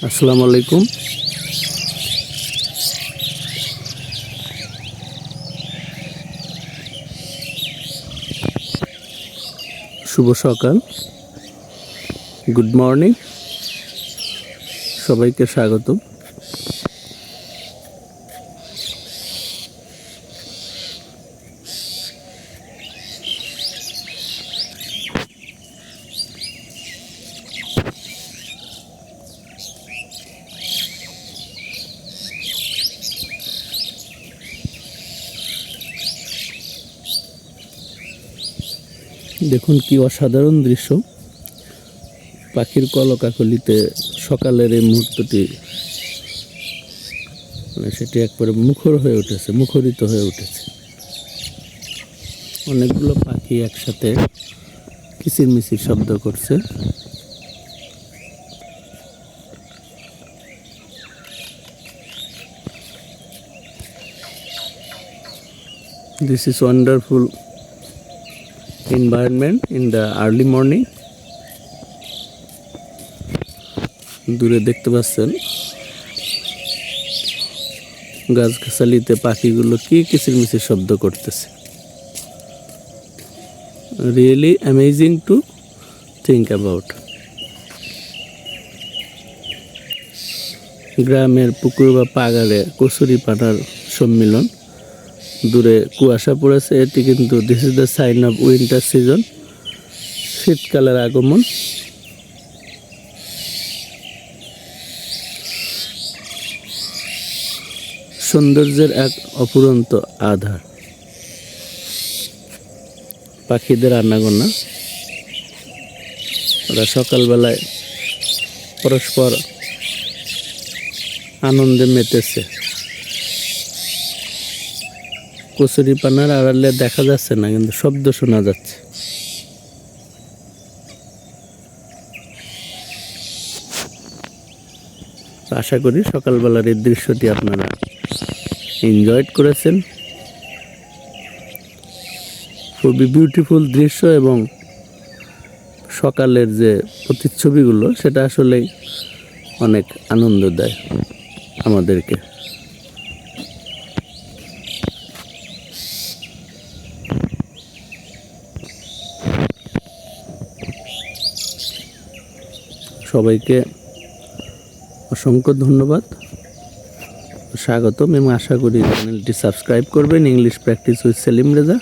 আসসালামু আলাইকুম। শুভ সকাল, গুড মর্নিং, সবাইকে স্বাগত। দেখুন কি অসাধারণ দৃশ্য, পাখির কলকাকলিতে সকালের এই মুহূর্তটি সেটি একবারে মুখরিত হয়ে উঠেছে। অনেকগুলো পাখি একসাথে কিচিরমিচির শব্দ করছে। This is wonderful environment in the early morning. দূরে দেখতে পাচ্ছেন গাছগাছালিতে পাখিগুলো কি কিচিরমিচির শব্দ করতেছে। Really amazing to think about. গ্রামের পুকুর বা পাগারে কচুরি পানার সম্মিলন। দূরে কুয়াশা পড়েছে, এটি কিন্তু this is the sign of winter season, শীতকালের আগমন। সৌন্দর্যের এক অফুরন্ত আধার। পাখিদের আনাগোনা, ওরা সকালবেলায় পরস্পর আনন্দে মেতেছে। কচুরি পানার আড়ালে দেখা যাচ্ছে না, কিন্তু শব্দ শোনা যাচ্ছে। আশা করি সকালবেলার এই দৃশ্যটি আপনারা এনজয় করেছেন। খুবই বিউটিফুল দৃশ্য এবং সকালের যে প্রতিচ্ছবিগুলো সেটা আসলেই অনেক আনন্দ দেয় আমাদেরকে। সবাইকে অসংখ্য ধন্যবাদ, স্বাগতম এবং আশা করি চ্যানেলটি সাবস্ক্রাইব করবেন। English practice with Selim Reza.